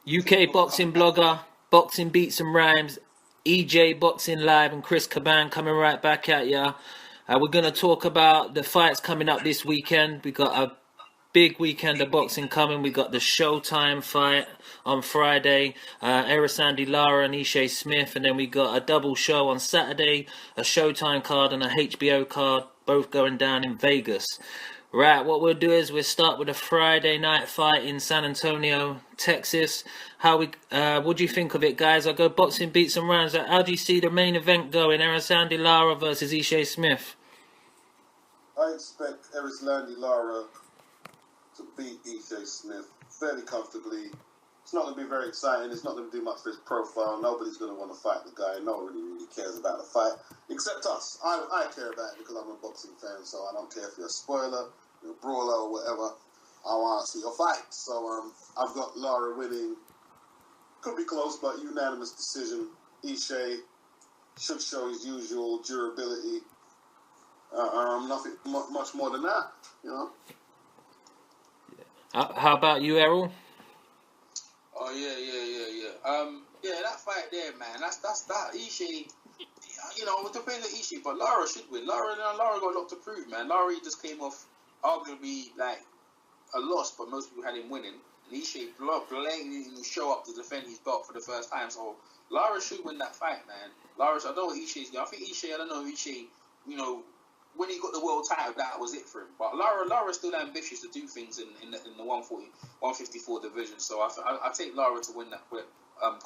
UK boxing blogger, boxing beats and rhymes, EJ Boxing Live, and Chris CABAN coming right back at ya. We're gonna talk about the fights coming up this weekend. We got a big weekend of boxing coming. We got the Showtime fight on Friday, CHAVES-LARA and Ishe Smith, and then we got a double show on Saturday, a Showtime card and a HBO card, both going down in Vegas. Right, what we'll do is we'll start with a Friday night fight in San Antonio, Texas. What do you think of it, guys? I'll go boxing beats and rounds. How do you see the main event going? CHAVES-LARA versus Ishe Smith. I expect CHAVES-LARA to beat Ishe Smith fairly comfortably. It's not going to be very exciting. It's not going to do much for his profile. Nobody's going to want to fight the guy. Nobody really cares about the fight, except us. I care about it because I'm a boxing fan, so I don't care if you're a spoiler, you're a brawler, or whatever. I want to see your fight. So I've got Lara winning. Could be close, but unanimous decision. Ishe should show his usual durability. Nothing much more than that, you know. How about you, Errol? Oh yeah, that fight there, man. That's that Ishe. You know, it depends on Ishe, but Lara should win. Lara got a lot to prove, man. Lara just came off arguably like a loss, but most people had him winning. And Ishe blatantly show up to defend his belt for the first time. So Lara should win that fight, man. I don't know what Ishe's doing. I think Ishe, I don't know Ishe, you know, when he got the world title, that was it for him. But Lara's still ambitious to do things in the 154 division. So I take Lara to win that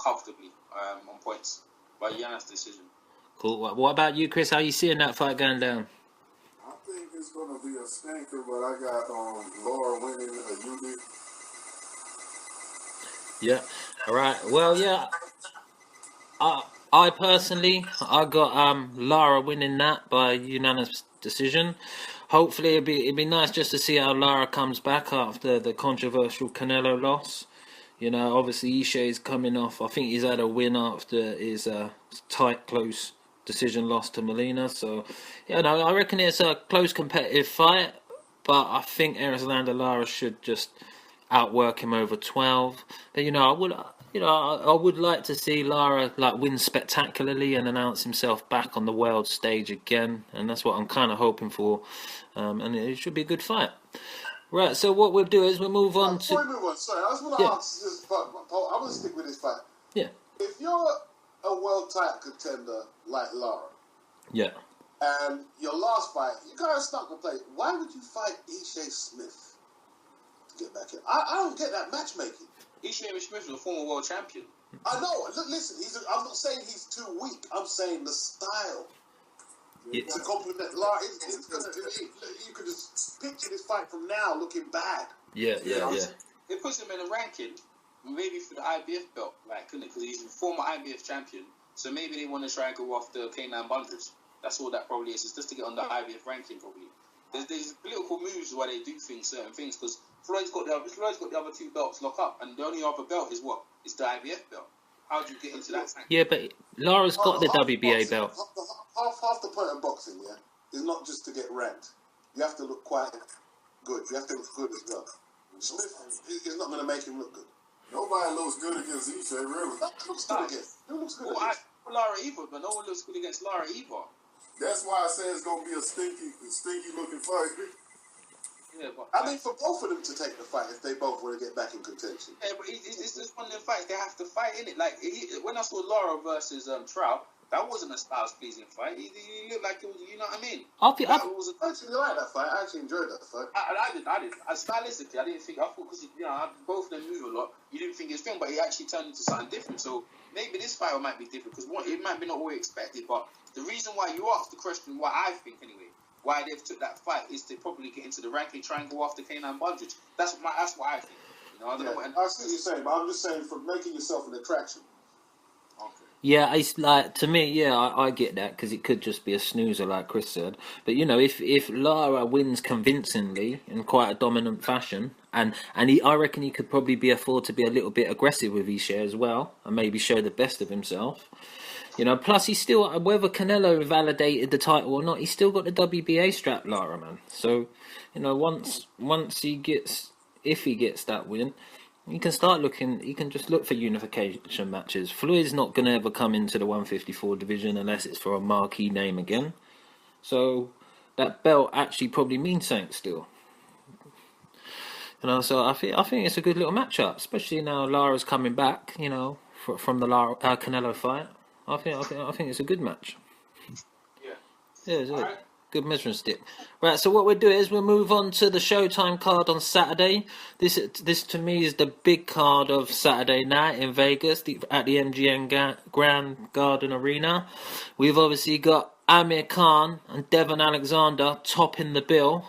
comfortably on points by unanimous decision. Cool. What about you, Chris? How you seeing that fight going down? I think it's going to be a stinker, but I got Lara winning a unit. Yeah. All right. Well, yeah. I personally, I got Lara winning that by unanimous decision. Hopefully, it'd be nice just to see how Lara comes back after the controversial Canelo loss. You know, obviously Ishe's coming off. I think he's had a win after his tight, close decision loss to Molina. So, you know, I reckon it's a close, competitive fight. But I think CHAVES-LARA should just outwork him over 12. But I would like to see Lara win spectacularly and announce himself back on the world stage again, and that's what I'm kind of hoping for. And it should be a good fight. Right. So what we'll do is we'll move on to. Before we move on, sorry, I just want to ask this, Paul. I want to stick with this fight. Yeah. If you're a world title contender like Lara, yeah, and your last fight, you kind of stuck to play. Why would you fight Ishe Smith to get back in? I don't get that matchmaking. Ishe Smith is a former world champion. I know. Listen, I'm not saying he's too weak. I'm saying the style. Yeah. To complement Lara, you could just picture this fight from now looking bad. Yeah. It puts him in a ranking, maybe for the IBF belt, because he's a former IBF champion. So maybe they want to try and go after K9 Bundles. That's all that probably is. It's just to get on the IBF ranking, probably. There's political moves why they do certain things, because Floyd's got the other two belts locked up, and the only other belt is what? It's the IBF belt. How do you get into that? Yeah, but Lara's got the WBA belt. Half the point of boxing, is not just to get ranked. You have to look quite good. You have to look good as well. Smith is not going to make him look good. Nobody looks good against Ishe, really. Who looks good against? Who looks good against? against? Lara either, but no one looks good against Lara either. That's why I say it's going to be a stinky looking fight. Yeah, but I mean, for both of them to take the fight if they both want to get back in contention. Yeah, but it's just one of them fights they have to fight in it. When I saw Lara versus Trout, that wasn't a styles pleasing fight. He looked like it was, you know what I mean? I actually like that fight. I actually enjoyed that fight. I did. Stylistically, I didn't think. I thought because both of them move a lot, you didn't think it was film, but he actually turned into something different. So maybe this fight might be different because it might be not what we expected. But the reason why you asked the question, what I think anyway, why they've took that fight is to probably get into the ranking, try and go after K9 Bundles. That's what I think. You know, I don't know. I see what you're saying, but I'm just saying for making yourself an attraction. Okay. Yeah, it's like, to me, yeah, I get that because it could just be a snoozer, like Chris said. But you know, if Lara wins convincingly in quite a dominant fashion, and I reckon he could probably afford to be a little bit aggressive with Ishe as well, and maybe show the best of himself. You know, plus he's still, whether Canelo validated the title or not, he's still got the WBA strap, Lara, man. So, you know, once he gets, if he gets that win, You can start looking. You can just look for unification matches. Floyd's not going to ever come into the 154 division unless it's for a marquee name again. So that belt actually probably means something still. So I think it's a good little matchup, especially now Lara's coming back. From the Canelo fight. I think it's a good match. Yeah, it's a good measuring stick. Right, so what we'll do is we'll move on to the Showtime card on Saturday. This to me is the big card of Saturday night in Vegas at the MGM Grand Garden Arena. We've obviously got Amir Khan and Devon Alexander topping the bill,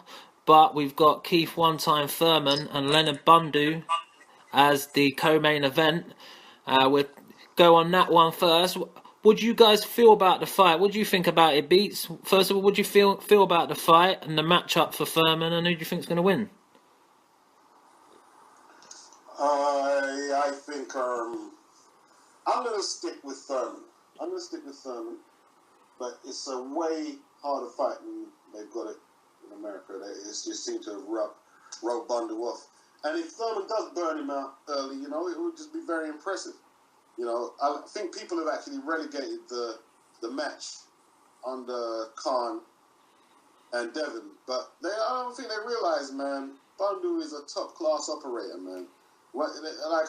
but we've got Keith One-Time Thurman and Leonard Bundu as the co-main event. We'll go on that one first. What do you guys feel about the fight? What do you think about it, Beats? First of all, what do you feel about the fight and the matchup for Thurman, and who do you think is going to win? I think I'm going to stick with Thurman. But it's a way harder fight than they've got it in America. They just seem to have rubbed Bundu off. And if Thurman does burn him out early, it would just be very impressive. I think people have actually relegated the match under Khan and Devon, but I don't think they realise, man, Bundu is a top-class operator, man. Like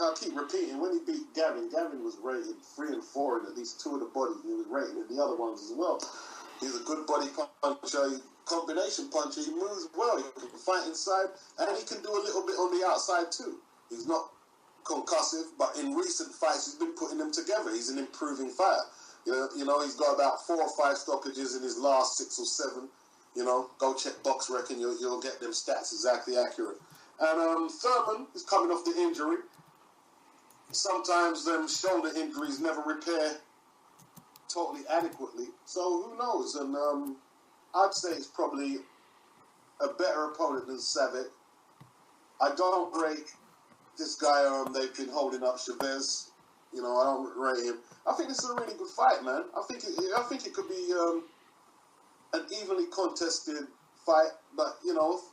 I keep repeating, when he beat Gavin was rated 3 and 4 in at least 2 of the bodies. He was rated in the other ones as well. He's a good body puncher, combination puncher. He moves well. He can fight inside, and he can do a little bit on the outside too. He's not concussive, but in recent fights he's been putting them together. He's an improving fighter. He's got about 4 or 5 stoppages in his last 6 or 7. Go check box rec and you'll get them stats exactly accurate. And Thurman is coming off the injury. Sometimes them shoulder injuries never repair totally adequately. So who knows? And I'd say it's probably a better opponent than Savic. I don't rate this guy they've been holding up, Chavez. I don't rate him. I think this is a really good fight, man. I think it could be an evenly contested fight. But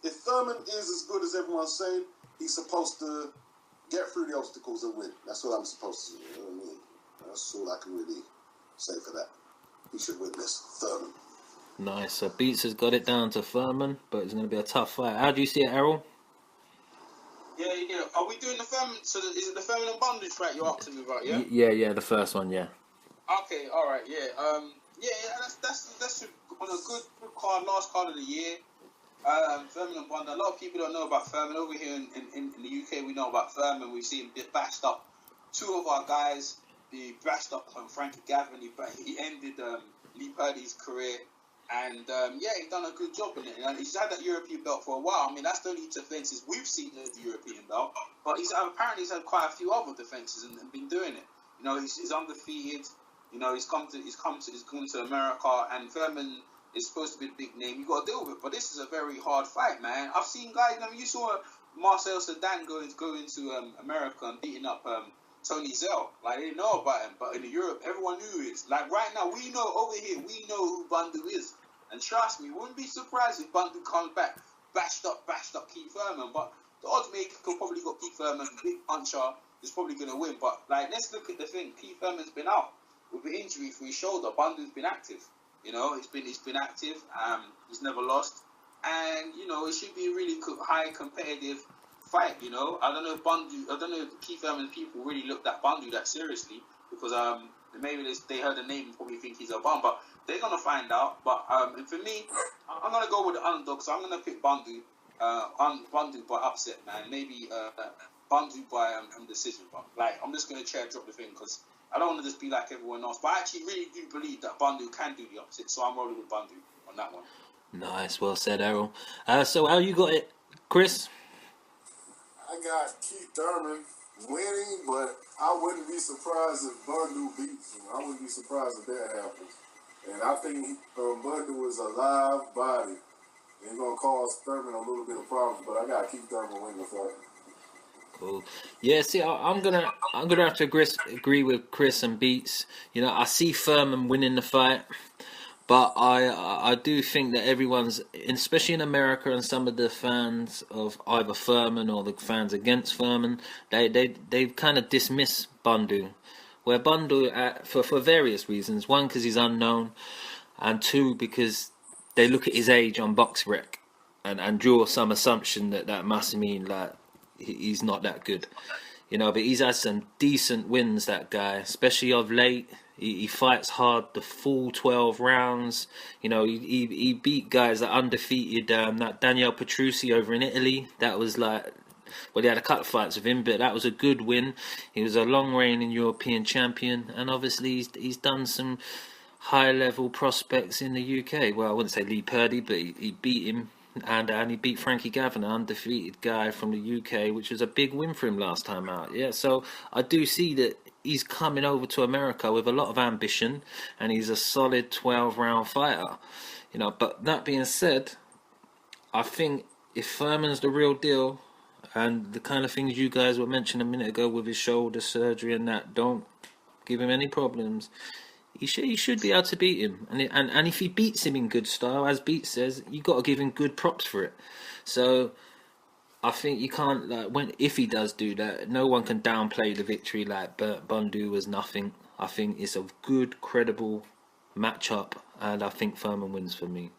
if Thurman is as good as everyone's saying, he's supposed to get through the obstacles and win. That's what I'm supposed to do. You know what I mean? That's all I can really say for that. He should win this, Thurman. Nice. So Beats has got it down to Thurman, but it's going to be a tough fight. How do you see it, Errol? Yeah. Are we doing the Thurman? So is it the Thurman and Bundu fight you're asking me about? Yeah. Yeah. The first one, yeah. Okay. All right. Yeah. That's on a good card, last card of the year. Thurman and Bundu. A lot of people don't know about Thurman over here in the UK. We know about Thurman. We've seen him get bashed up. 2 of our guys, he bashed up Frankie Gavin. He ended Lee Purdy's career. And he's done a good job in it. And he's had that European belt for a while. I mean, that's the only defences we've seen of the European belt. But apparently he's had quite a few other defences and been doing it. He's undefeated. He's gone to America, and Thurman is supposed to be the big name. You got to deal with it. But this is a very hard fight, man. I've seen guys. You saw Marcel Sedan go into America and beating up Tony Zell. Like, they didn't know about him, but in Europe, everyone knew it. Like, right now, we know over here, we know who Bundu is. And trust me, we wouldn't be surprised if Bundu comes back, bashed up Keith Thurman. But the odds maker could probably got Keith Thurman, big puncher, is probably going to win. But, like, let's look at the thing. Keith Thurman's been out with an injury for his shoulder. Bundu's been active. He's been active. He's never lost. And, it should be a really high competitive fight, I don't know if Keith Thurman's people really looked at Bundu that seriously, because maybe they heard the name and probably think he's a bum, but they're gonna find out. But and for me, I'm gonna go with the underdog, so I'm gonna pick Bundu by upset, man. Maybe Bundu by decision, but I'm just gonna drop the thing because I don't want to just be like everyone else. But I actually really do believe that Bundu can do the upset, so I'm rolling with Bundu on that one. Nice, well said, Errol. So how you got it, Chris? I got Keith Thurman winning, but I wouldn't be surprised if Bundu beats him. I wouldn't be surprised if that happens. And I think Bundu is a live body. And he's going to cause Thurman a little bit of problems, but I got Keith Thurman winning the fight. Cool. Yeah, see, I'm gonna have to agree with Chris and Beats. I see Thurman winning the fight, But I do think that everyone's, especially in America, and some of the fans of either Furman or the fans against Furman, they've kind of dismissed Bundu. Where Bundu, for various reasons, one because he's unknown, and two because they look at his age on BoxRec and draw some assumption that must mean like he's not that good, you know. But he's had some decent wins, that guy, especially of late. He fights hard the full 12 rounds. You know, he beat guys that undefeated. That Daniel Petrucci over in Italy. That was like, well, he had a couple of fights with him, but that was a good win. He was a long reigning European champion, and obviously he's done some high level prospects in the UK. Well, I wouldn't say Lee Purdy, but he beat him. And he beat Frankie Gavin, an undefeated guy from the UK, which was a big win for him last time out. Yeah, so I do see that he's coming over to America with a lot of ambition, and he's a solid 12-round fighter. You know, but that being said, I think if Furman's the real deal, and the kind of things you guys were mentioning a minute ago with his shoulder surgery and that don't give him any problems, he should be able to beat him. And if he beats him in good style, as Beat says, you got to give him good props for it. So I think you can't, like, if he does do that, no one can downplay the victory like Bundu was nothing. I think it's a good, credible matchup, and I think Furman wins for me.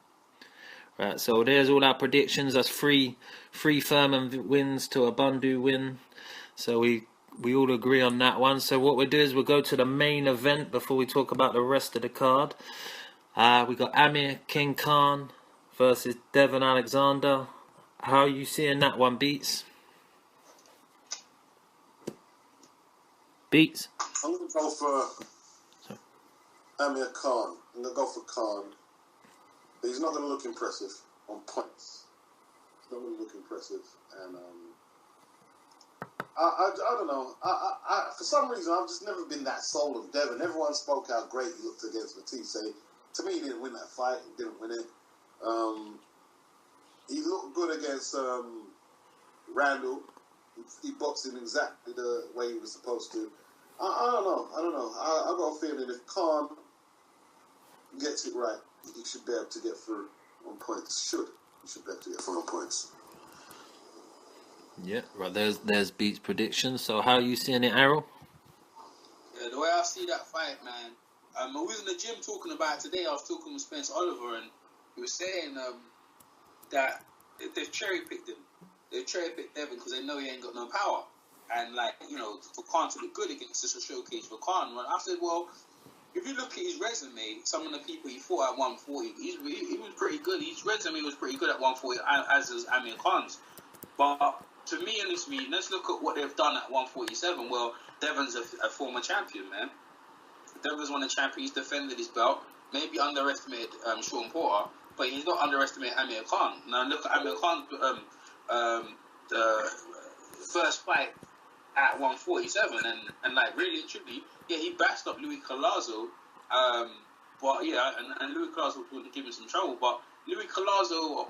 Right, so there's all our predictions. That's three Furman wins to a Bundu win. So we all agree on that one. So what we'll do is we'll go to the main event before we talk about the rest of the card. We got Amir King Khan versus Devon Alexander. How are you seeing that one, Beats? Beats? I'm going to go for Amir Khan. I'm going to go for Khan. But he's not going to look impressive on points. He's not going to look impressive. And I don't know. I for some reason, I've just never been that sold of Devon. Everyone spoke how great he looked against Matisse. To me, he didn't win that fight. He didn't win it. He looked good against Randall. He boxed him exactly the way he was supposed to. I don't know. I got a feeling if Khan gets it right, he should be able to get through on points. He should be able to get through on points. Yeah, right. There's Beats' prediction. So how are you seeing it, Errol? Yeah, the way I see that fight, man. I was in the gym talking about it today. I was talking with Spence Oliver, and he was saying that they've cherry picked him. They've cherry picked Devon because they know he ain't got no power. And like, you know, for Khan to look good against this showcase for Khan. Well, I said, well, if you look at his resume, some of the people he fought at 140, he was pretty good. His resume was pretty good at 140, as is Amir Khan's. But to me, honestly, let's look at what they've done at 147. Well, Devon's a former champion, man. Devon's won a champion. He's defended his belt. Maybe underestimated Sean Porter, but he's not underestimated Amir Khan. Now look at Amir Khan's first fight at 147, and like really and truly, yeah, he bashed up Louis Collazo, but yeah, and Louis Collazo would give him some trouble, but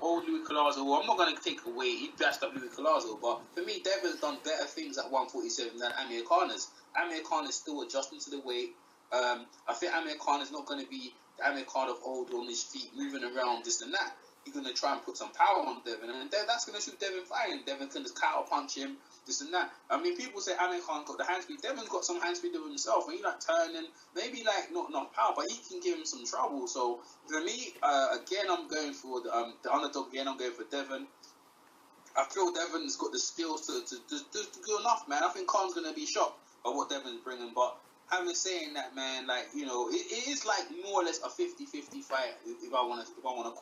old Louis Collazo, well, I'm not going to take away, he bashed up Louis Collazo, but for me, Devon's done better things at 147 than Amir Khan has. Amir Khan is still adjusting to the weight. I think Amir Khan is not going to be the Amir Khan of old on his feet, moving around, this and that. He's going to try and put some power on Devon, and that's going to shoot Devon fighting. Devon can just counter punch him, this and that. I mean, people say Amir Khan got the hand speed. Devon's got some hand speed of himself, and he like turning, maybe like not power, but he can give him some trouble. So for me, again, I'm going for the underdog. Again, I'm going for Devon. I feel Devon's got the skills to do enough, man. I think Khan's going to be shocked by what Devon's bringing, but having saying that, man, like, you know, it is like more or less a 50-50 fight, if I want to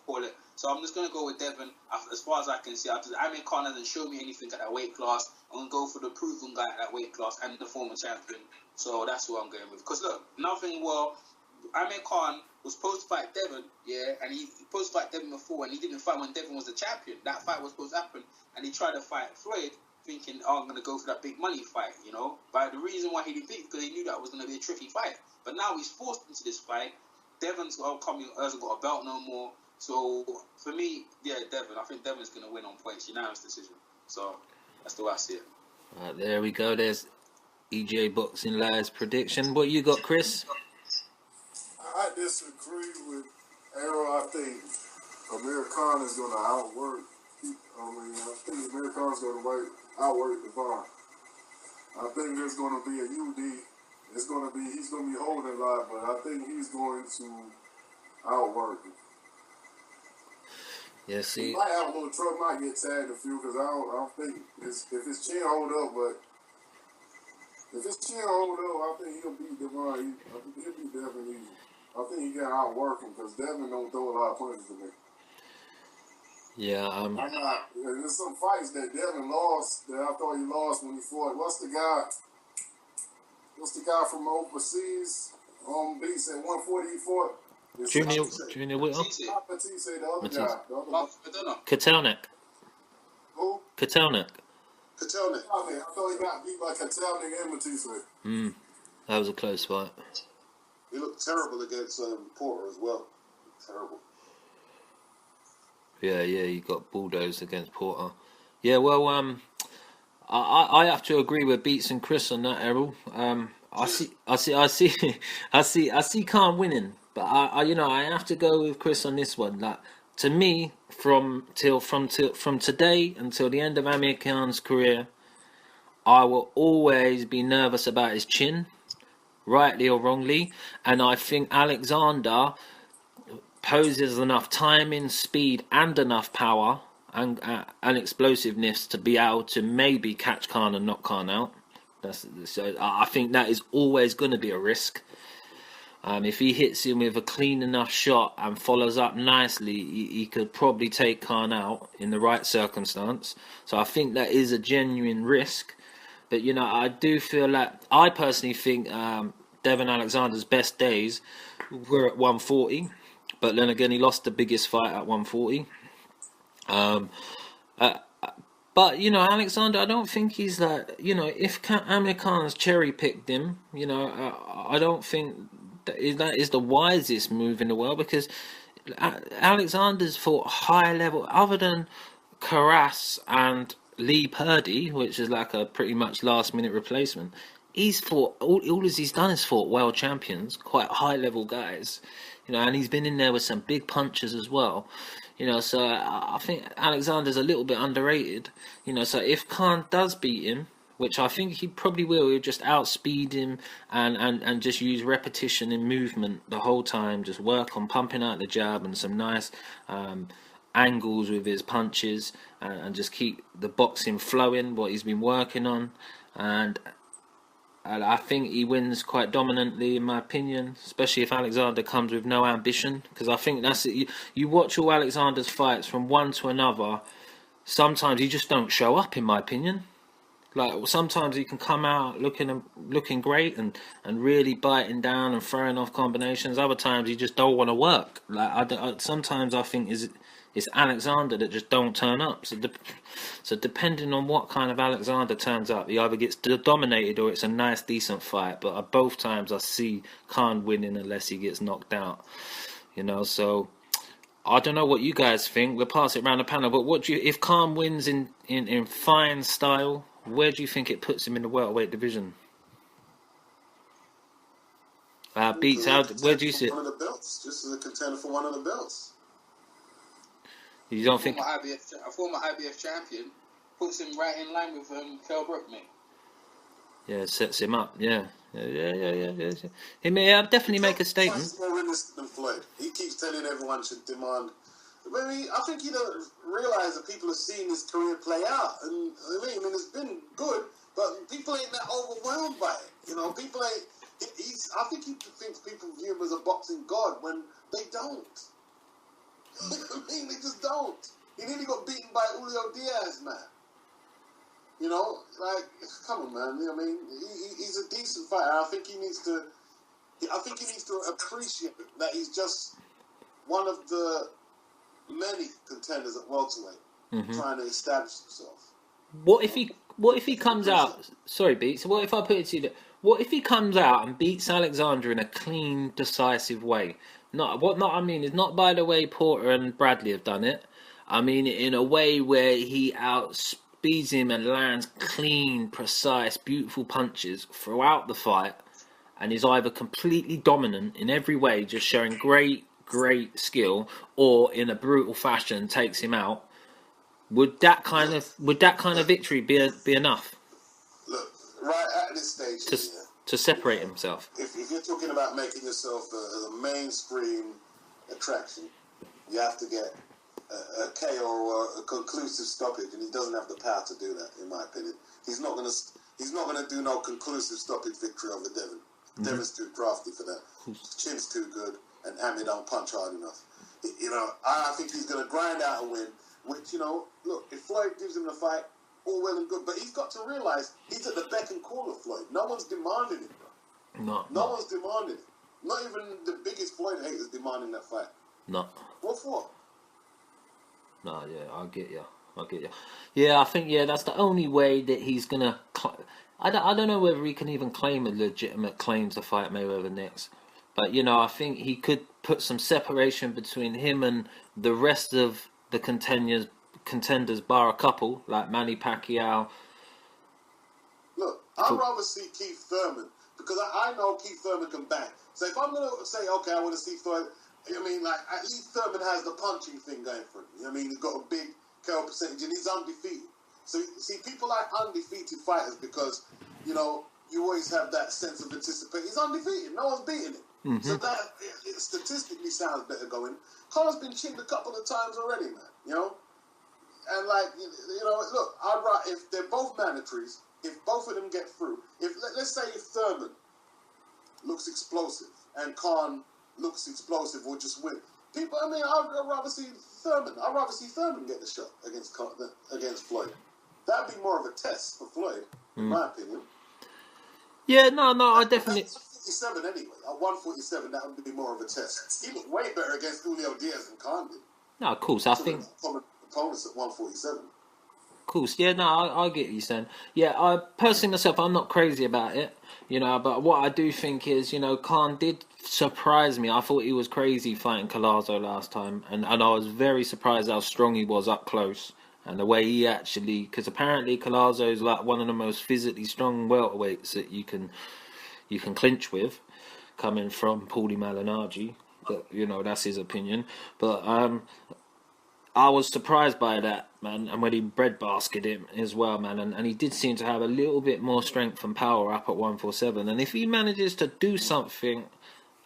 call it. So I'm just going to go with Devon. As far as I can see, Amir Khan hasn't shown me anything at that weight class. I'm going to go for the proven guy at that weight class and the former champion. So that's who I'm going with. Because look, Amir Khan was supposed to fight Devon, yeah, and he supposed to fight Devon before, and he didn't fight when Devon was the champion. That fight was supposed to happen, and he tried to fight Floyd, thinking, oh, I'm going to go for that big money fight, you know. But the reason why he didn't think, because he knew that was going to be a tricky fight. But now he's forced into this fight. Devon's hasn't got a belt no more. So for me, yeah, Devon. I think Devon's going to win on points, unanimous decision. So that's the way I see it. All right, there we go. There's EJ Boxing Live's prediction. What you got, Chris? I disagree with Arrow, I think Amir Khan is going to outwork. I think Amir Khan is going to outwork Devon. I think there's going to be a UD. He's going to be holding a lot, but I think he's going to outwork him. Yeah, see. He might have a little trouble, might get tagged a few, because I don't think if his chin hold up, but if his chin hold up, I think he'll beat Devon. I think he'll beat Devin easy. I think he can outwork him, because Devin don't throw a lot of punches to me. Yeah, there's some fights that Devin lost that I thought he lost when he fought. What's the guy from overseas? Beats at 140 he fought. Junior Whittle. Not Matisse, the other guy. Kotelnik. Who? Kotelnik. Kotelnik. I thought he got beat by Kotelnik and Matisse. That was a close fight. He looked terrible against Porter as well. Terrible. Yeah, he got bulldozed against Porter. Yeah, well, I have to agree with Beats and Chris on that, Errol. I see Khan winning, but I have to go with Chris on this one. Like, to me, from today until the end of Amir Khan's career, I will always be nervous about his chin, rightly or wrongly, and I think Alexander poses enough timing, speed, and enough power and explosiveness to be able to maybe catch Khan and knock Khan out. So I think that is always going to be a risk. If he hits him with a clean enough shot and follows up nicely, he could probably take Khan out in the right circumstance. So I think that is a genuine risk. But, I do feel like, I personally think Devin Alexander's best days were at 140. But then again, he lost the biggest fight at 140. But, Alexander, I don't think he's like, if Amir Khan's cherry-picked him, I don't think that is the wisest move in the world, because Alexander's fought high level, other than KRIS and Lee Purdy, which is like a pretty much last-minute replacement. He's fought, all he's done is fought world champions, quite high-level guys. And he's been in there with some big punches as well. So I think Alexander's a little bit underrated. So if Khan does beat him, which I think he probably will, he'll just outspeed him and just use repetition in movement the whole time. Just work on pumping out the jab and some nice angles with his punches, and just keep the boxing flowing, what he's been working on. And I think he wins quite dominantly, in my opinion, especially if Alexander comes with no ambition. Because I think that's it. You watch all Alexander's fights from one to another, sometimes he just don't show up, in my opinion. Like, sometimes he can come out looking great and really biting down and throwing off combinations. Other times he just don't want to work. Like, sometimes I think it's Alexander that just don't turn up. So depending on what kind of Alexander turns up, he either gets dominated or it's a nice, decent fight. But both times I see Khan winning unless he gets knocked out. So I don't know what you guys think. We'll pass it around the panel. But if Khan wins in fine style, where do you think it puts him in the welterweight division? Beats, where do you sit? One of the belts, just as a contender for one of the belts. You don't think? A former IBF champion puts him right in line with Kell Brook, mate. Yeah, it sets him up. Yeah. He may definitely make a statement. He's more realistic than Floyd. He keeps telling everyone should demand. I think he don't realise that people are seeing his career play out, and I mean it's been good, but people ain't that overwhelmed by it. People ain't. I think he thinks people view him as a boxing god when they don't. They just don't. He nearly got beaten by Julio Diaz, man. Come on, man. He's a decent fighter. I think he needs to appreciate that he's just one of the many contenders at welterweight trying to establish himself. What if he comes out? Sorry, Beats. What if I put it to you? What if he comes out and beats Alexander in a clean, decisive way? I mean is not by the way Porter and Bradley have done it. I mean in a way where he outspeeds him and lands clean, precise, beautiful punches throughout the fight, and is either completely dominant in every way, just showing great great skill or in a brutal fashion takes him out, would that kind of victory be enough Look, right at this stage to separate himself? If you're talking about making yourself a mainstream attraction, you have to get a KO or a conclusive stoppage, and he doesn't have the power to do that, in my opinion. He's not gonna do no conclusive stoppage victory over Devin. Devin's too crafty for that. Chin's too good, and Ami don't punch hard enough. You know, I think he's gonna grind out a win. Which, you know, look, if Floyd gives him the fight, all well and good, but he's got to realise he's at the beck and call of Floyd. No one's demanding it, bro. No one's demanding it. Not even the biggest Floyd haters demanding that fight. No. What for? No, yeah, I get you. Yeah, I think that's the only way that he's gonna. I don't know whether he can even claim a legitimate claim to fight Mayweather next, but you know, I think he could put some separation between him and the rest of the contenders, bar a couple like Manny Pacquiao. Look, I'd rather see Keith Thurman because I know Keith Thurman can bang. So if I'm gonna say, okay, I want to see Thurman. I mean, like, at least Thurman has the punching thing going for him. You know what I mean? He's got a big KO percentage and he's undefeated. So, see, people like undefeated fighters because, you know, you always have that sense of anticipation. He's undefeated. No one's beating him. So that it statistically sounds better going. Conor's been chipped a couple of times already, man. You know? And, like, you know, look, if they're both mandatories, if both of them get through, let's say if Thurman looks explosive and Khan looks explosive or just win. People, I mean, I'd rather see Thurman. I'd rather see Thurman get the shot against Floyd. That'd be more of a test for Floyd, in my opinion. Yeah, no, I definitely. At 147 anyway. At 147, that would be more of a test. He looked way better against Julio Diaz than Khan did. No, of course, I think. Opponents at 147. Of course, yeah, no, I get what you're saying. Yeah, I personally myself, I'm not crazy about it, you know, but what I do think is, you know, Khan did surprise me. I thought he was crazy fighting Collazo last time, and I was very surprised how strong he was up close, and the way he actually, because apparently Collazo is like one of the most physically strong welterweights that you can clinch with, coming from Paulie Malignaggi, but, you know, that's his opinion, but I was surprised by that, man, and when he breadbasketed him as well, man, and he did seem to have a little bit more strength and power up at 147, and if he manages to do something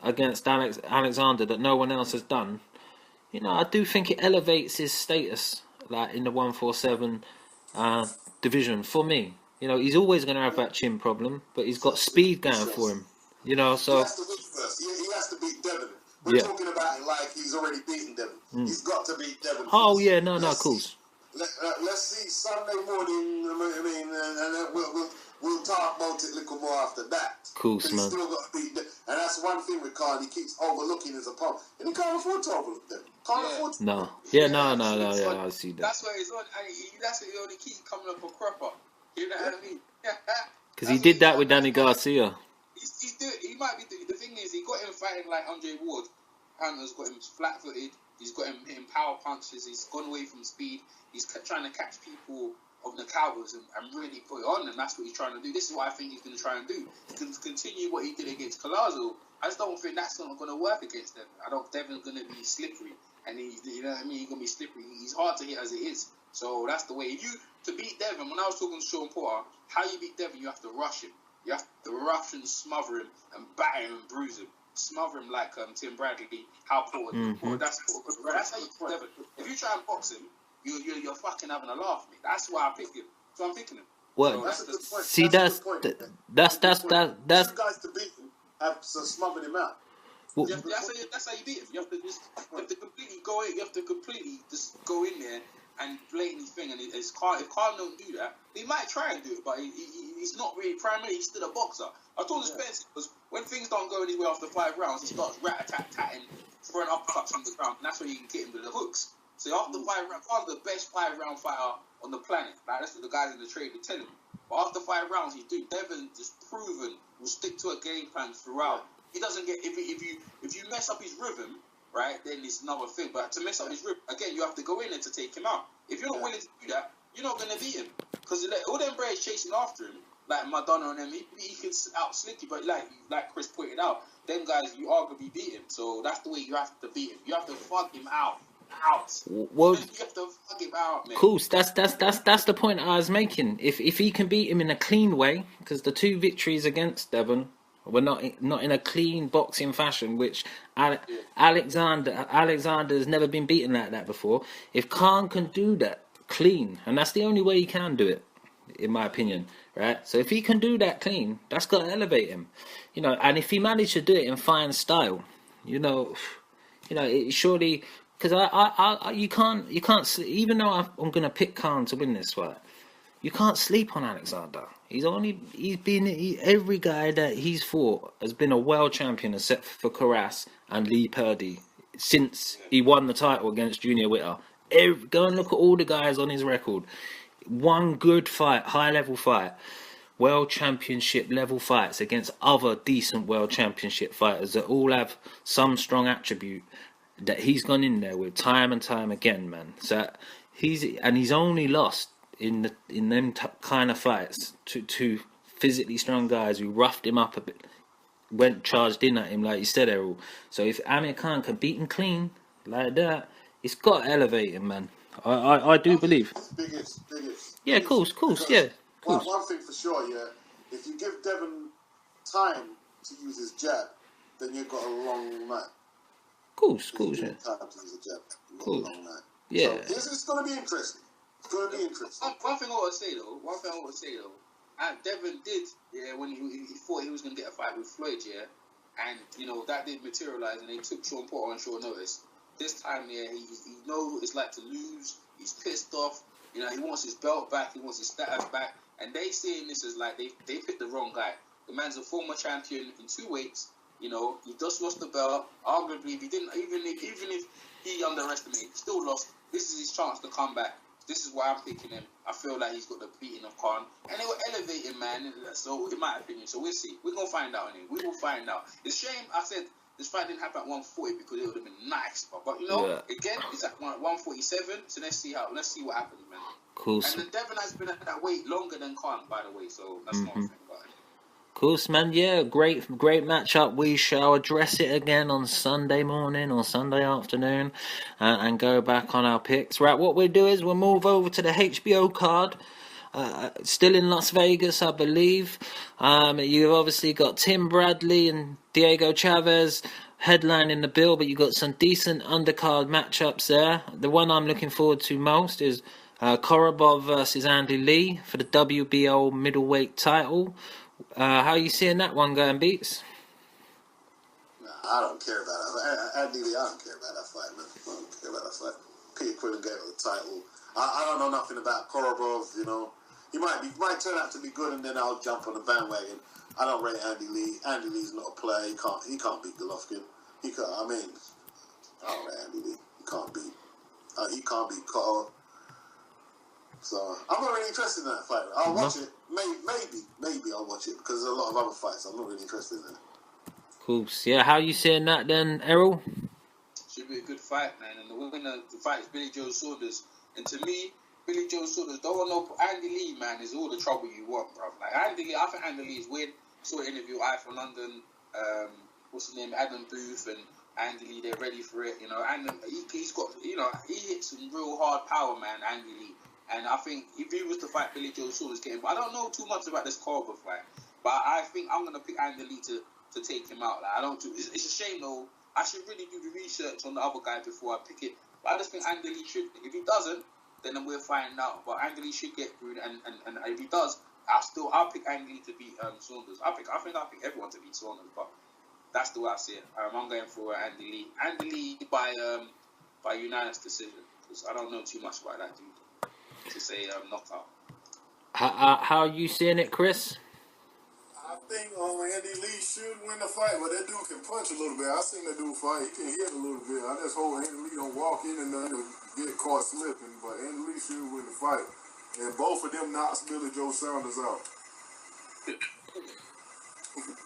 against Alexander that no one else has done, you know, I do think it elevates his status, like, in the 147 division, for me. You know, he's always going to have that chin problem, but he's got speed going for him, you know, so... He has to win first. He has to beat Devin. We're talking about it like he's already beaten Devin. He's got to beat Devin. Oh, yeah, no, of course. Let's see Sunday morning. I mean, and then we'll talk about it a little more after that. Cool, man. He's still got to beat Devin. And that's one thing with Khan. He keeps overlooking his opponent. And he can't afford to overlook them. Can't afford to. No. Yeah, no, I see that. That's where he's on. And that's where he only keeps coming up a cropper. You know what I mean? Because he did that with Danny Garcia. He might be doing. The thing is, he got him fighting like Andre Ward. Hunter's got him flat-footed. He's got him hitting power punches. He's gone away from speed. He's trying to catch people of the Cowboys and really put it on, and that's what he's trying to do. This is what I think he's going to try and do. He can continue what he did against Collazo. I just don't think that's not going to work against Devin. I don't. Devin's going to be slippery, and you know what I mean. He's going to be slippery. He's hard to hit as it is. So that's the way. To beat Devin, when I was talking to Sean Porter, how you beat Devin, you have to rush him. You have to rush and smother him and batter him and bruise him. Smother him like Tim Bradley, Hal Porter. That's how you beat Devin. If you try and box him, you're fucking having a laugh, mate. That's why I pick him. So I'm picking him. Well, that's a good point. See, that's two guys to beat him have smothered him out. Well, that's how you beat him. You have to completely go in. You have to completely just go in there and blatantly thing. And if Khan don't do that, he might try and do it, but he's not really primarily. He's still a boxer. I told Spencer because when things don't go anywhere after 5 rounds, he starts rat-a-tat-tatting, throwing uppercuts on the ground, and that's where you can get him with the hooks. So after 5 rounds, Khan's the best 5-round fighter on the planet. Like, that's what the guys in the trade would tell him. But after 5 rounds, he's doing. Devin just proven will stick to a game plan throughout. He doesn't get if you mess up his rhythm, right? Then it's another thing. But to mess up his rhythm again, you have to go in there to take him out. If you're not willing to do that, you're not going to beat him because all them Braves chasing after him. like Madonna and them, he can out slick you, but like Chris pointed out, them guys you arguably beat him. So that's the way you have to beat him. You have to fuck him out. Well, You have to fuck him out, man. cool. That's the point I was making. If he can beat him in a clean way, because the 2 victories against Devon were not in a clean boxing fashion, which Alexander has never been beaten like that before. If Khan can do that clean, and that's the only way he can do it, in my opinion, right? So if he can do that clean, that's got to elevate him, you know. And if he managed to do it in fine style, you know, it surely, because you can't even though I'm gonna pick Khan to win this fight, you can't sleep on Alexander. Every guy that he's fought has been a world champion except for KRIS and Lee Purdy since he won the title against Junior Witter. Go and look at all the guys on his record. One good fight, high level fight, world championship level fights against other decent world championship fighters that all have some strong attribute that he's gone in there with time and time again, man. So he's only lost in them kind of fights to physically strong guys who roughed him up a bit, went charged in at him like you said, Errol. So if Amir Khan can beat him clean like that, it's got to elevate him, man. I do believe. Biggest. Yeah, of course, yeah. One thing for sure, yeah. If you give Devon time to use his jab, then you've got a long night. Course, yeah. yeah. Time to use a jab. You've got a long night. Yeah. So it's going to be interesting. It's going to be interesting. One thing I want to say though, and Devon did, when he thought he was going to get a fight with Floyd, and you know that did materialize, and they took Sean Porter on short notice. This time, he knows what it's like to lose. He's pissed off. You know, he wants his belt back. He wants his status back. And they seeing this as like they picked the wrong guy. The man's a former champion in 2 weights. You know, he just lost the belt. Arguably, if he didn't, even if he underestimated, he still lost. This is his chance to come back. This is why I'm picking him. I feel like he's got the beating of Khan, and they will elevate him, man. So, in my opinion, so we'll see. We're gonna find out. Anyway. We will find out. It's a shame I said this fight didn't happen at 140 because it would have been nice, but you know, again, it's at 147. So let's see what happens, man. Cool. And the Devon has been at that weight longer than Khan, by the way. So that's not a thing about it. Cool, man. Yeah, great matchup. We shall address it again on Sunday morning or Sunday afternoon, and go back on our picks. Right, what we'll do is we'll move over to the HBO card. Still in Las Vegas, I believe. You've obviously got Tim Bradley and Diego Chavez headlining the bill, but you've got some decent undercard matchups there. The one I'm looking forward to most is Korobov versus Andy Lee for the WBO middleweight title. How are you seeing that one going, Beats? Nah, I don't care about that. Andy Lee, I don't care about that fight, man. I don't care about that fight. Peter Quillen gave it the title. I don't know nothing about Korobov, you know. He might turn out to be good, and then I'll jump on the bandwagon. I don't rate Andy Lee. Andy Lee's not a player. He can't beat Golovkin. I don't rate Andy Lee. He can't beat Cotto. So I'm not really interested in that fight. I'll watch it. Maybe I'll watch it because there's a lot of other fights I'm not really interested in. Cool. Yeah, how you seeing that then, Errol? Should be a good fight, man. And the winner of the fight is Billy Joe Saunders. And to me, Billy Joe Saunders, don't want no Andy Lee, man, is all the trouble you want, bro. Like Andy Lee, I think Andy Lee is weird. Saw an interview I from London. What's his name? Adam Booth and Andy Lee. They're ready for it, you know. And he's got, you know, he hits some real hard power, man. Andy Lee. And I think if he was to fight Billy Joe Saunders, I don't know too much about this Korobov fight, but I think I'm gonna pick Andy Lee to take him out. Like it's a shame though. I should really do the research on the other guy before I pick it. But I just think Andy Lee should. If he doesn't, then we'll find out. But Andy Lee should get through, and if he does, I'll pick Andy Lee to beat Saunders. I think I'll pick everyone to beat Saunders, but that's the way I see it. I'm going for Andy Lee. Andy Lee by unanimous decision because I don't know too much about that dude to say knockout. How are you seeing it, Chris? I think Andy Lee should win the fight, but that dude can punch a little bit. I seen that dude fight. He can hit a little bit. I just hope Andy Lee don't walk in and get caught slipping. But Andy Lee should win the fight. And both of them knocks Billy Joe Saunders out.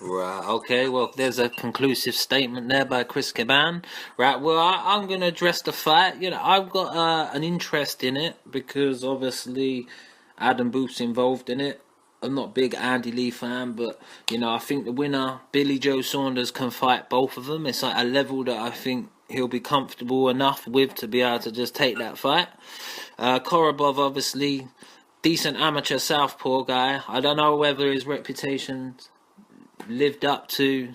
Right, okay, well, there's a conclusive statement there by Chris CABAN. Right, well, I'm going to address the fight. You know, I've got an interest in it because, obviously, Adam Booth's involved in it. I'm not a big Andy Lee fan, but you know, I think the winner, Billy Joe Saunders, can fight both of them. It's like a level that I think he'll be comfortable enough with to be able to just take that fight. Korobov, obviously, decent amateur southpaw guy. I don't know whether his reputation lived up to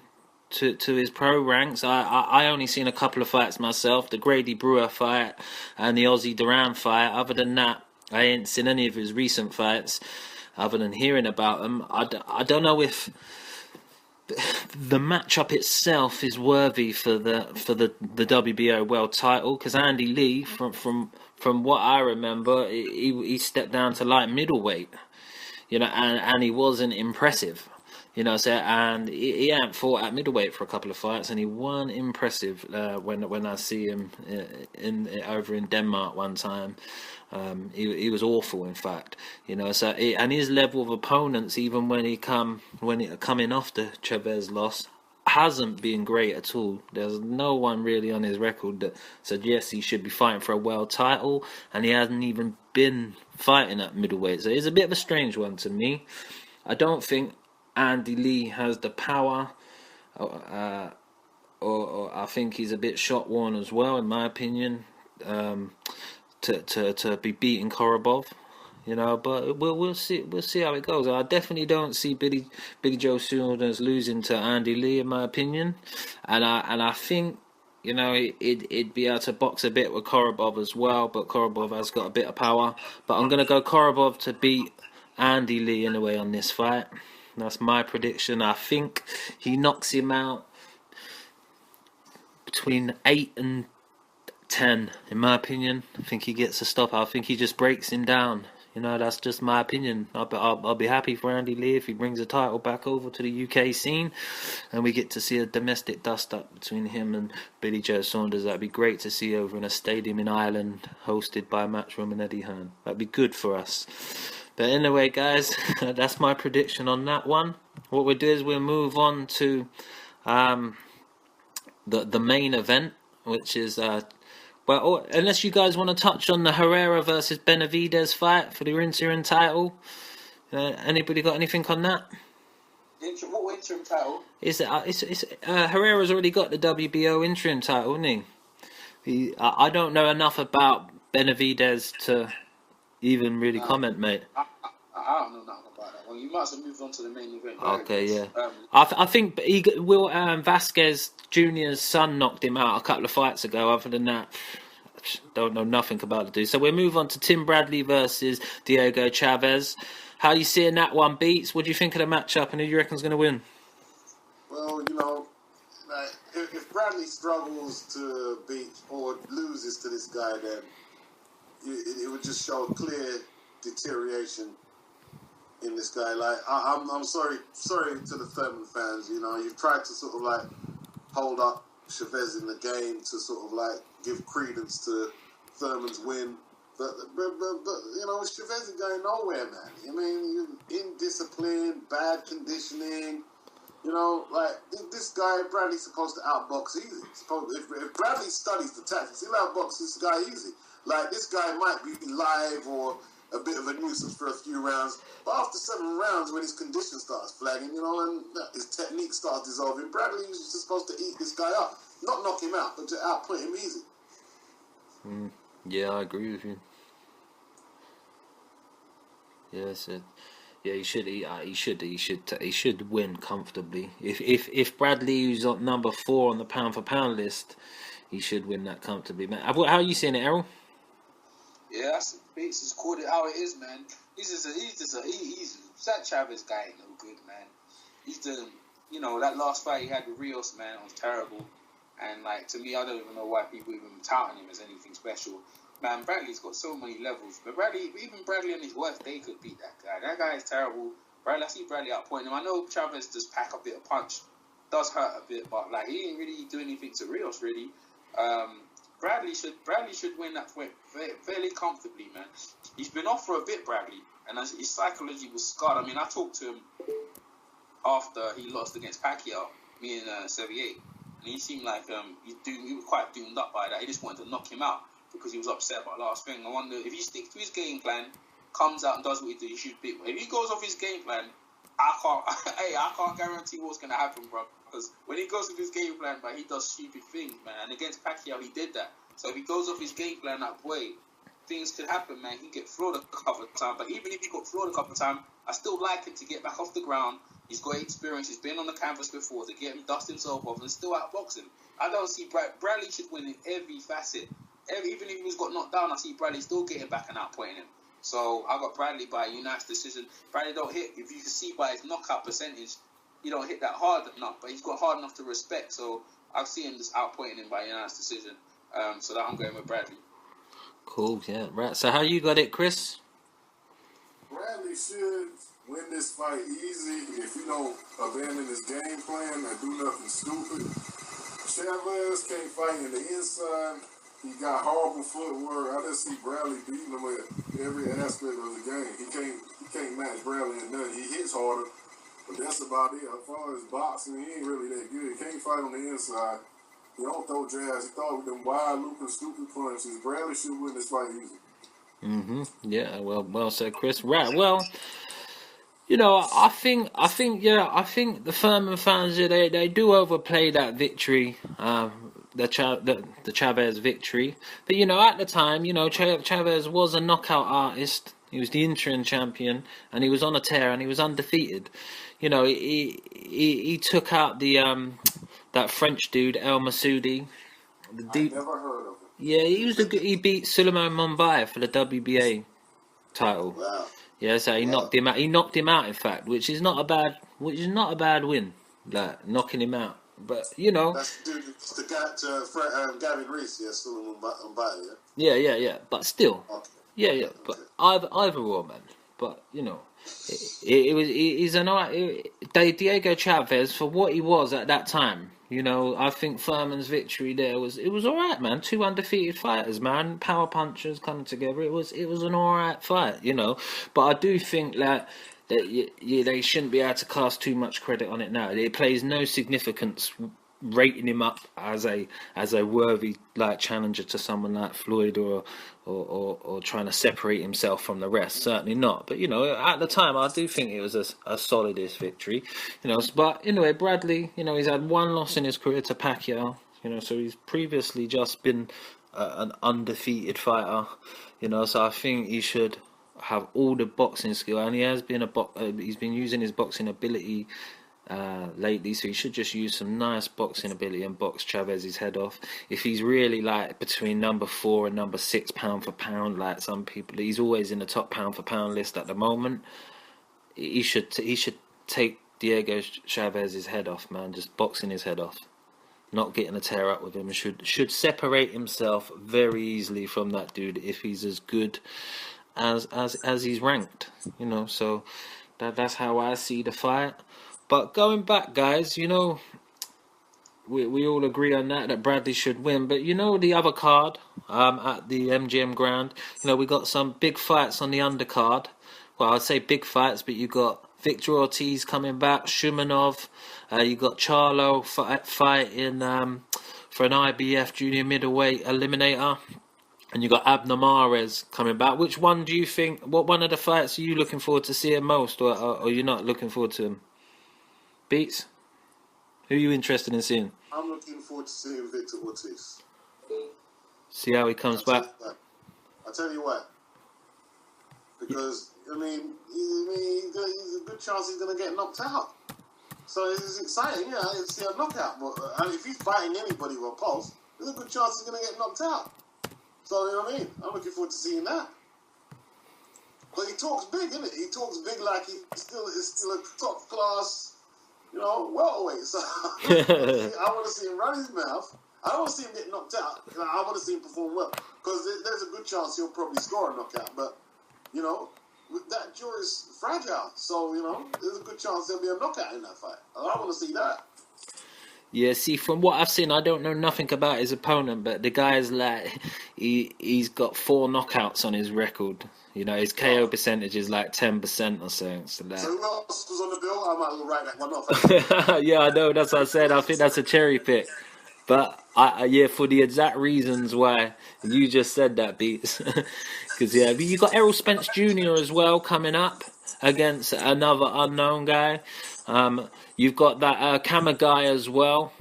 his pro ranks. I only seen a couple of fights myself, the Grady Brewer fight and the Ozzy Duran fight. Other than that, I ain't seen any of his recent fights other than hearing about them. I don't know if the matchup itself is worthy for the WBO world title, because Andy Lee, from what I remember, he stepped down to light middleweight, you know, and he wasn't impressive. You know, so, and he hadn't fought at middleweight for a couple of fights, and he won impressive when I see him over in Denmark one time. He was awful, in fact. You know, so and his level of opponents, even when coming off the Chavez loss, hasn't been great at all. There's no one really on his record that suggests he should be fighting for a world title, and he hasn't even been fighting at middleweight. So it's a bit of a strange one to me. I don't think Andy Lee has the power, or I think he's a bit shot worn as well, in my opinion, to be beating Korobov, you know. But we'll see how it goes. I definitely don't see Billy Joe Saunders losing to Andy Lee, in my opinion, and I think, you know, it'd be able to box a bit with Korobov as well, but Korobov has got a bit of power. But I'm gonna go Korobov to beat Andy Lee anyway on this fight. That's my prediction. I think he knocks him out between 8 and 10, in my opinion. I think he gets a stop. I think he just breaks him down. You know, that's just my opinion. I'll be happy for Andy Lee if he brings the title back over to the UK scene, and we get to see a domestic dust-up between him and Billy Joe Saunders. That'd be great to see over in a stadium in Ireland, hosted by Matchroom and Eddie Hearn. That'd be good for us. But anyway, guys, that's my prediction on that one. What we'll do is we'll move on to the main event, which is well, unless you guys want to touch on the Herrera versus Benavidez fight for the interim title. Anybody got anything on that? What interim title? Herrera's already got the WBO interim title, hasn't he? I don't know enough about Benavidez to even really comment, mate. I don't know nothing about that. Well, you might as well move on to the main event. Okay, yeah. I think Vasquez Jr.'s son knocked him out a couple of fights ago. Other than that, don't know nothing about the dude. So we'll move on to Tim Bradley versus Diego Chavez. How you seeing that one, Beats? What do you think of the matchup, and who do you reckon's going to win? Well, you know, like, if Bradley struggles to beat or loses to this guy, then it would just show clear deterioration in this guy. Like, I'm sorry to the Thurman fans. You know, you've tried to sort of like hold up Chavez in the game to sort of like give credence to Thurman's win, but you know, Chavez is going nowhere, man. I mean, indiscipline, bad conditioning. You know, like this guy Bradley's supposed to outbox easy. If Bradley studies the tactics, he'll outbox this guy easy. Like, this guy might be live or a bit of a nuisance for a few rounds, but after 7 rounds, when his condition starts flagging, you know, and his technique starts dissolving, Bradley is just supposed to eat this guy up. Not knock him out, but to output him easy. Yeah, I agree with you. Yes, yeah, he should win comfortably. If Bradley, who's on number 4 on the pound for pound list, he should win that comfortably, man. How are you seeing it, Errol? Yeah, that's Bates has called it how it is, man. He's that Chavez guy ain't no good, man. You know, that last fight he had with Rios, man, it was terrible. And like, to me, I don't even know why people even touting him as anything special. Man, Bradley's got so many levels. But even Bradley on his worst day could beat that guy. That guy is terrible. I see Bradley outpointing him. I know Chavez does pack a bit of punch, does hurt a bit, but like, he didn't really do anything to Rios, really. Bradley should win that fight fairly comfortably, man. He's been off for a bit, Bradley, and his psychology was scarred. I mean, I talked to him after he lost against Pacquiao, me and Sevier, and he seemed like he was quite doomed up by that. He just wanted to knock him out because he was upset about last thing. I wonder if he sticks to his game plan, comes out and does what he do, he should beat. If he goes off his game plan, I can't guarantee what's gonna happen, bro. Because when he goes off his game plan, man, he does stupid things, man. And against Pacquiao, he did that. So if he goes off his game plan that way, things could happen, man. He get floored a couple of times. But even if he got floored a couple of times, I still like him to get back off the ground. He's got experience. He's been on the canvas before to get him dust himself off and still outbox him. I don't see Bradley should win in every facet. Even if he's got knocked down, I see Bradley still getting back and outpointing him. So I got Bradley by a unanimous decision. Bradley don't hit, if you can see by his knockout percentage, he don't hit that hard enough, but he's got hard enough to respect. So I see him just outpointing him by a unanimous decision. So that I'm going with Bradley. Cool, yeah, right. So how you got it, Chris? Bradley should win this fight easy if he don't abandon his game plan and do nothing stupid. Chavez can't fight in the inside. He got horrible footwork. I just see Bradley beating him at every aspect of the game. He can't match Bradley in nothing. He hits harder, but that's about it. As far as boxing, he ain't really that good. He can't fight on the inside. He don't throw jabs. He throw with them wide looping stupid punches. Bradley should win this fight easy. Yeah, well said, Chris. Right, well, you know, I think the Furman fans, they do overplay that victory, the Chavez victory. But you know, at the time, you know, Chavez was a knockout artist. He was the interim champion, and he was on a tear, and he was undefeated. You know, he took out the that French dude El Masoudi. I never heard of him. Yeah, he beat Suleiman Mumbai for the WBA title. Wow. Yeah, so he knocked him out. He knocked him out, in fact, which is not a bad win, like knocking him out. But you know, that's the guy to Gavin Reese, yeah, still on body, yeah. Yeah. But still, okay. Yeah. But either or, man. But you know, he's an alright. Diego Chavez, for what he was at that time. You know, I think Furman's victory there was alright, man. 2 undefeated fighters, man. Power punchers coming together. It was an alright fight, you know. But I do think that they shouldn't be able to cast too much credit on it now. It plays no significance rating him up as a worthy like challenger to someone like Floyd or trying to separate himself from the rest. Certainly not. But you know, at the time, I do think it was a solidest victory. You know, but anyway, Bradley, you know, he's had 1 loss in his career to Pacquiao. You know, so he's previously just been an undefeated fighter. You know, so I think he should have all the boxing skill, and he has been he's been using his boxing ability lately, so he should just use some nice boxing ability and box Chavez's head off. If he's really like between number 4 and number 6 pound for pound, like some people, he's always in the top pound for pound list at the moment. He should take Diego Chavez's head off, man. Just boxing his head off, not getting a tear up with him. Should separate himself very easily from that dude if he's as good as he's ranked. You know, so that's how I see the fight. But going back, guys, you know, we all agree on that Bradley should win. But you know, the other card at the MGM Grand, you know, we got some big fights on the undercard. Well, I'd say big fights, but you got Victor Ortiz coming back, Shumanov. You got Charlo fighting for an IBF junior middleweight eliminator. And you got Abner Mares coming back. Which one do you think? What one of the fights are you looking forward to seeing most, or you're not looking forward to him? Beats? Who are you interested in seeing? I'm looking forward to seeing Victor Ortiz. See how he comes back. I'll tell you why. Because I mean, there's a good chance he's going to get knocked out. So it's exciting, yeah. It's a knockout, but if he's fighting anybody with a pulse, there's a good chance he's going to get knocked out. So you know what I mean? I'm looking forward to seeing that. But he talks big, isn't it? He talks big like he's still a top class, you know, welterweight. So I want to see him run his mouth. I don't want to see him get knocked out. I want to see him perform well, because there's a good chance he'll probably score a knockout. But you know, that jaw is fragile, so you know, there's a good chance there'll be a knockout in that fight. I want to see that. Yeah, see, from what I've seen, I don't know nothing about his opponent, but the guy's like, he's got 4 knockouts on his record. You know, his KO percentage is like 10% or so. So who else was on the bill? I might as well write that one off. Yeah, I know, that's what I said. I think that's a cherry pick. But yeah, for the exact reasons why you just said that, Beats. Because yeah, you got Errol Spence Jr. as well coming up against another unknown guy. You've got that Kama guy as well.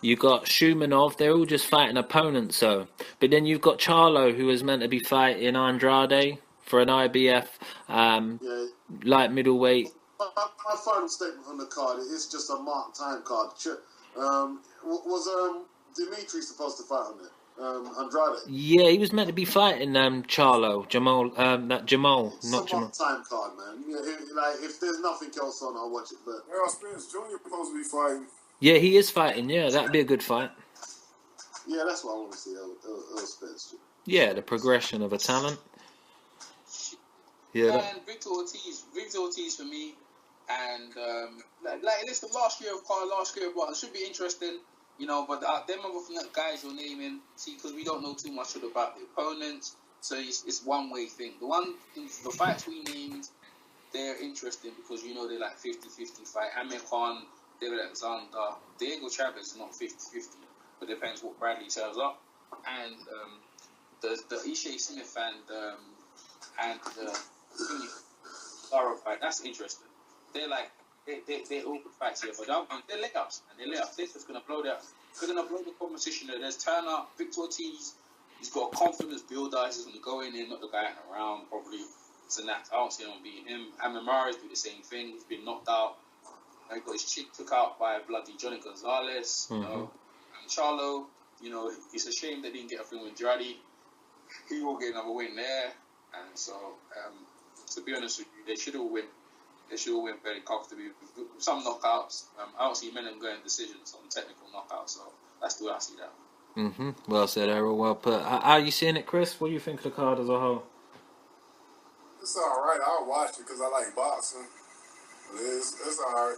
You've got Shumanov. They're all just fighting opponents, so. But then you've got Charlo, who is meant to be fighting Andrade for an IBF Yeah. light middleweight. My final statement on the card is just a mark time card. Was Dimitri supposed to fight on it? Andrade. Yeah, he was meant to be fighting Jamal, not It's a Jamal. mark time card, man. Yeah, if there's nothing else on, I'll watch it. But Errol Spence Jr. supposed to be fighting. Yeah, he is fighting. Yeah, that'd be a good fight. yeah, that's what I want to see. Errol Spence. Yeah, the progression of a talent. Yeah, And Victor Ortiz for me, and it's the last year of Carl, last year of what, it should be interesting, you know. But them other guys you're naming, see, because we don't know too much about the opponents, so it's one way thing. The fights we named, they're interesting because you know they're like 50-50 fight. Amir Khan, David Alexander, Diego Chavez is not 50-50, but depends what Bradley tells up, and the Ishe Smith and the Lara fight, that's interesting. They're like they're all good fights here, but they're layups, and they're layups. They're just gonna blow that. They're gonna blow the competition. There's Turner, Victor Ortiz. He's got a confidence builder. He's gonna go in there, knock the guy around. Probably it's a nat. I don't see anyone beating him. Amir Mares do the same thing. He's been knocked out. He got his cheek took out by bloody Johnny Gonzalez. You know, and Charlo. You know, it's a shame they didn't get a thing with Andrade. He will get another win there, and so. To be honest with you, they should all win. They should all win very comfortably. With some knockouts. I don't see many going decisions on technical knockouts, so that's the way I see that. Well said, Errol. Well put. How are you seeing it, Chris? What do you think of the card as a whole? It's all right. I'll watch it because I like boxing. It's all right.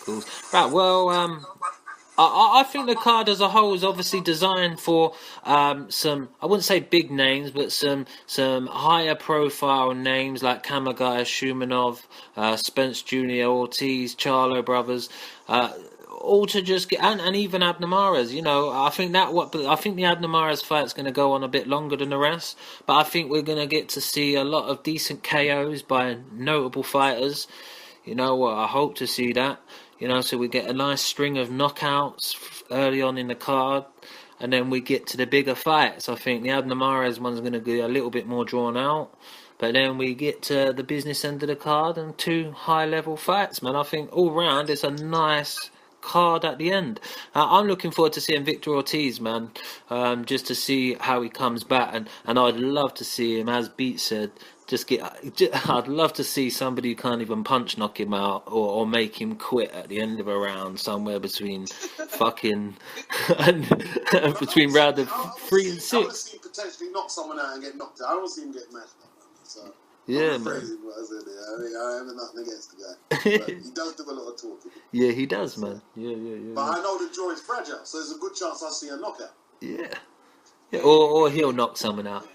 Cool. Right. Well, I think the card as a whole is obviously designed for some, I wouldn't say big names, but some higher profile names like Kamagaya, Shumanov, Spence Jr., Ortiz, Charlo brothers, all to just get, and even Abnamares. You know, I think the Abnamares fight's going to go on a bit longer than the rest, but I think we're going to get to see a lot of decent KOs by notable fighters. You know, I hope to see that. You know, so we get a nice string of knockouts early on in the card, and then we get to the bigger fights. I think the Abnamares one's going to be a little bit more drawn out, but then we get to the business end of the card and 2 high-level fights, man. I think all round it's a nice card at the end. I'm looking forward to seeing Victor Ortiz, man, just to see how he comes back, and I'd love to see him, as Beat said, I'd love to see somebody who can't even punch knock him out or make him quit at the end of a round, somewhere between fucking between round of 3 and 6. I want to see him potentially knock someone out and get knocked out. I don't want to see him get matched up. So yeah, I'm man. crazy what I said there. I have nothing against the guy, but he does do a lot of talking. Yeah, he does, man. Yeah. But I know the jaw is fragile, so there's a good chance I see a knockout. Yeah. Or he'll knock someone out.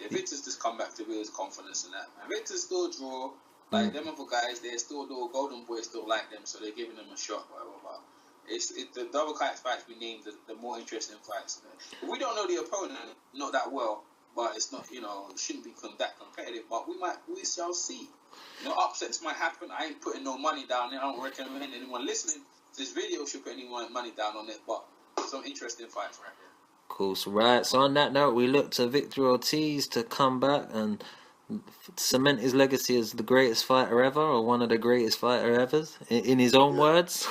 Yeah, Victor's just come back to real his confidence in that. And Victor's still draw. Like them other guys, they're still Golden Boy still like them, so they're giving them a shot. Whatever. It's the double fights we named the more interesting fights. We don't know the opponent not that well, but it's not, you know, it shouldn't be that competitive. But we shall see. You know, upsets might happen. I ain't putting no money down there. I don't recommend anyone listening to this video should put any money down on it. But some interesting fights right there. Cool. So on that note, we look to Victor Ortiz to come back and cement his legacy as the greatest fighter ever, or one of the greatest fighter ever, in his own words.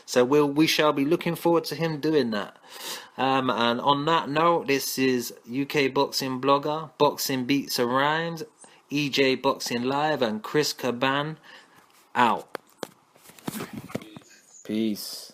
So we shall be looking forward to him doing that. And on that note, this is UK Boxing Blogger, Boxing Beats and Rhymes, EJ Boxing Live, and KRIS CABAN out. Peace.